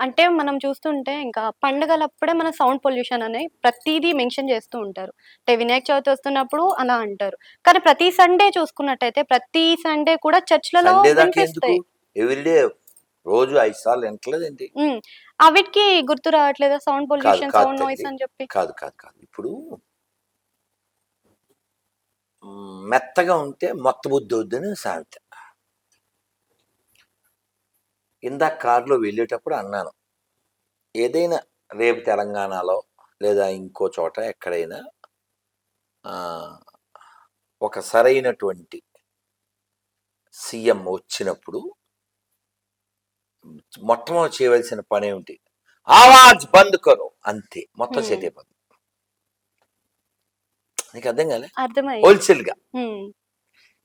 అంటే మనం చూస్తుంటే ఇంకా పండుగలప్పుడే మన సౌండ్ పొల్యూషన్ అని ప్రతీదీ మెన్షన్ చేస్తూ ఉంటారు. అంటే వినాయక చవితి వస్తున్నప్పుడు అలా అంటారు. కానీ ప్రతి సండే చూసుకున్నట్టయితే ప్రతి సండే కూడా చర్చ్‌లలో సండే దాకా ఎందుకు? వినిపిస్తాయి. ఎవ్రీడే రోజు 5 సార్లు వినట్లేదేంటి? హ్మ్. అవిటికి గుర్తు రావట్లేదా సౌండ్ కాదు పొల్యూషన్, కాదు సౌండ్ నాయిస్ తల్లి. అని చెప్పి? కాదు. ఇప్పుడు మెత్తగా ఉంటే మొత్త బుద్ధి వద్దని సామెత. ఇందాక కారులో వెళ్ళేటప్పుడు అన్నాను. ఏదైనా రేపు తెలంగాణలో లేదా ఇంకో చోట ఎక్కడైనా ఒక సరైనటువంటి సీఎం వచ్చినప్పుడు మొట్టమొదటి చేయవలసిన పని ఏమిటి? ఆవాజ్ బంద్ కరో, అంతే, మొత్తం సెట్ అయిపోతుంది. నీకు అర్థం కాలే? అర్థమైంది. హోల్సేల్గా.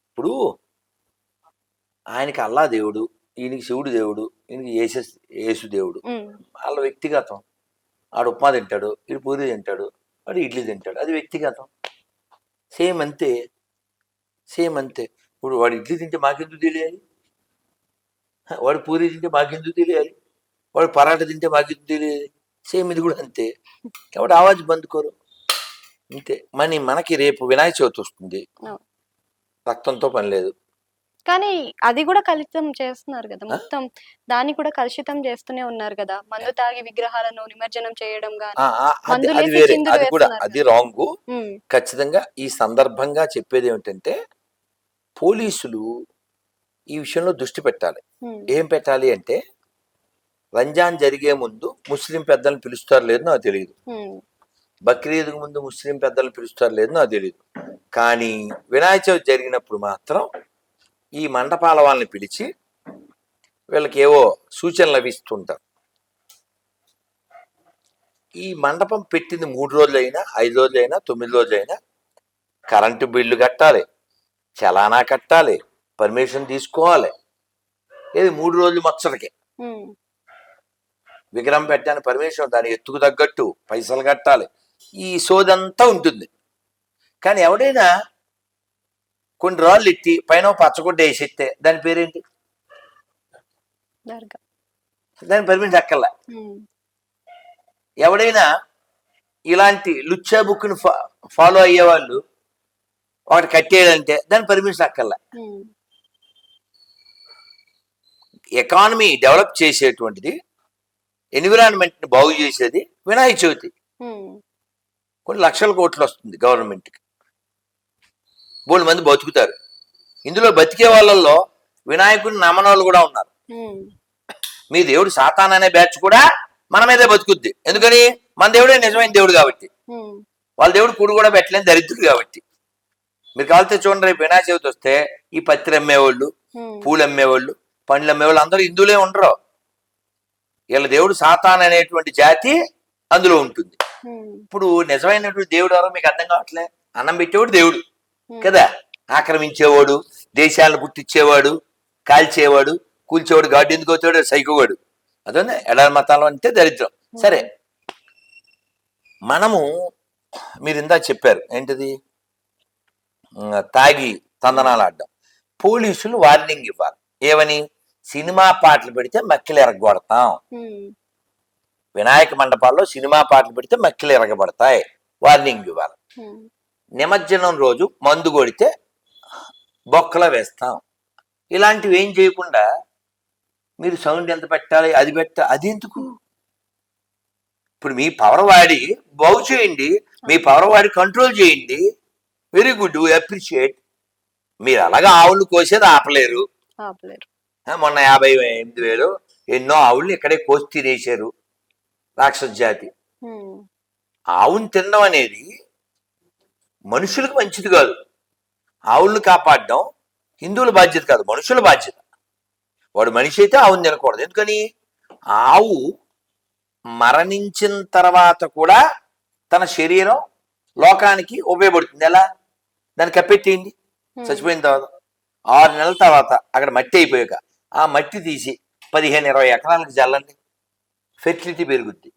ఇప్పుడు ఆయనకి అల్లా దేవుడు, ఈయనకి శివుడు దేవుడు, ఈయనకి యేసు దేవుడు. వాళ్ళ వ్యక్తిగతం. ఆడు ఉప్మా తింటాడు, వీడు పూరి తింటాడు, వాడు ఇడ్లీ తింటాడు, అది వ్యక్తిగతం. సేమ్ అంతే. ఇప్పుడు వాడు ఇడ్లీ తింటే మాకెందుకు తెలియాలి? వాడు పూరి తింటే మాకెందుకు తెలియాలి? వాడు పరాటా తింటే మాకెందుకు తెలియాలి? సేమ్ ఇది కూడా అంతే. కాబట్టి ఆవాజ్ బంద్ కోరు, అంతే. మనకి రేపు వినాయక చవితి వస్తుంది. రక్తంతో పని లేదు. కానీ అది కూడా కలుషితం చేస్తున్నారు కదా మొత్తం. దాన్ని కూడా కలుషితం చేస్తూనే ఉన్నారు కదా. మందు తాగి విగ్రహాలను నిమజ్జనం చేయడం గాని, అది వేరే, అది కూడా అది రాంగ్. ఖచ్చితంగా ఈ సందర్భంగా చెప్పేది ఏమిటంటే పోలీసులు ఈ విషయంలో దృష్టి పెట్టాలి. ఏం పెట్టాలి అంటే, రంజాన్ జరిగే ముందు ముస్లిం పెద్దలను పిలుస్తారు లేదు నాకు తెలియదు, బక్రీద్కు ముందు ముస్లిం పెద్దలను పిలుస్తారు లేదు నాకు తెలియదు, కానీ వినాయక చవితి జరిగినప్పుడు మాత్రం ఈ మండపాల వాళ్ళని పిలిచి వీళ్ళకి ఏవో సూచనలు అవిస్తుంటారు. ఈ మండపం పెట్టింది 3 రోజులైనా 5 రోజులైనా 9 రోజులైనా కరెంటు బిల్లు కట్టాలి, చలానా కట్టాలి, పర్మిషన్ తీసుకోవాలి. ఏది 3 రోజులు మచ్చడికే విగ్రహం పెట్టడానికి పర్మిషన్, దాని ఎత్తుకు తగ్గట్టు పైసలు కట్టాలి, ఈ సోదంతా ఉంటుంది. కానీ ఎవడైనా కొన్ని రాళ్ళు ఎత్తి పైన పచ్చగుడ్డ వేసిస్తే దాని పేరేంటి? దాని పర్మిషన్ అక్కర్లా. ఎవడైనా ఇలాంటి లుచ్చా బుక్ని ఫాలో అయ్యే వాళ్ళు ఒకటి కట్టేయాలంటే దాని పర్మిషన్ అక్కర్లా. ఎకానమీ డెవలప్ చేసేటువంటిది, ఎన్విరాన్మెంట్ని బాగు చేసేది వినాయక చవితి. కొన్ని లక్షల కోట్లు వస్తుంది గవర్నమెంట్కి, బోల్డ్ మంది బతుకుతారు. ఇందులో బతికే వాళ్ళల్లో వినాయకుడిని నమ్మని వాళ్ళు కూడా ఉన్నారు. మీ దేవుడు సాతాన్ అనే బ్యాచ్ కూడా మన మీదే బతుకుద్ది. ఎందుకని? మన దేవుడే నిజమైన దేవుడు కాబట్టి. వాళ్ళ దేవుడు కూడు కూడా పెట్టలేని దరిద్రుడు కాబట్టి. మీరు కావాలితే చూడండి, రేపు వినాయక చవితి వస్తే ఈ పత్రి అమ్మేవాళ్ళు, పూలు అమ్మేవాళ్ళు, పండ్లు అమ్మేవాళ్ళు అందరూ హిందువులే ఉండరు. వీళ్ళ దేవుడు సాతాన్ అనేటువంటి జాతి అందులో ఉంటుంది. ఇప్పుడు నిజమైనటువంటి దేవుడు ఎవరో మీకు అర్థం కావట్లే. అన్నం పెట్టేవాడు దేవుడు కదా, ఆక్రమించేవాడు, దేశాలను పుట్టించేవాడు, కాల్చేవాడు, కూల్చేవాడు, గాడ్డు ఎందుకు అవుతాడు, సైకోవాడు. అదే ఎడారి మతాలు అంటే దరిద్రం. సరే, మనము మీరు ఇందా చెప్పారు ఏంటిది, తాగి తందనాలు ఆడడం. పోలీసులు వార్నింగ్ ఇవ్వాలి. ఏమని? సినిమా పాటలు పెడితే మక్కిలు ఎరగొడతాం. వినాయక మండపాల్లో సినిమా పాటలు పెడితే మక్కిలు ఎరగబడతాయి, వార్నింగ్ ఇవ్వాలి. నిమజ్జనం రోజు మందు కొడితే బొక్కలో వేస్తాం. ఇలాంటివి ఏం చేయకుండా మీరు సౌండ్ ఎంత పెట్టాలి అది అది ఎందుకు? ఇప్పుడు మీ పవర్ వాడి బాగు చేయండి, మీ పవర్ వాడి కంట్రోల్ చేయండి. Very good, appreciate. మీరు అలాగా ఆవులు కోసేది ఆపలేరు. మొన్న 58,000 ఎన్నో ఆవుల్ని ఇక్కడే కోసి తినేశారు రాక్షస జాతి. ఆవుని తినడం అనేది మనుషులకు మంచిది కాదు. ఆవులను కాపాడడం హిందువుల బాధ్యత కాదు, మనుషుల బాధ్యత. వాడు మనిషి అయితే ఆవుని తినకూడదు. ఎందుకని? ఆవు మరణించిన తర్వాత కూడా తన శరీరం లోకానికి ఉపయోగపడుతుంది. ఎలా? దాన్ని కప్పెట్టేయండి. చచ్చిపోయిన తర్వాత 6 నెలల తర్వాత అక్కడ మట్టి అయిపోయాక ఆ మట్టి తీసి 15-20 ఎకరాలకు జల్లండి, ఫెర్టిలిటీ పెరుగుద్ది.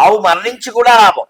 ఆవు మరణించి కూడా లాభం.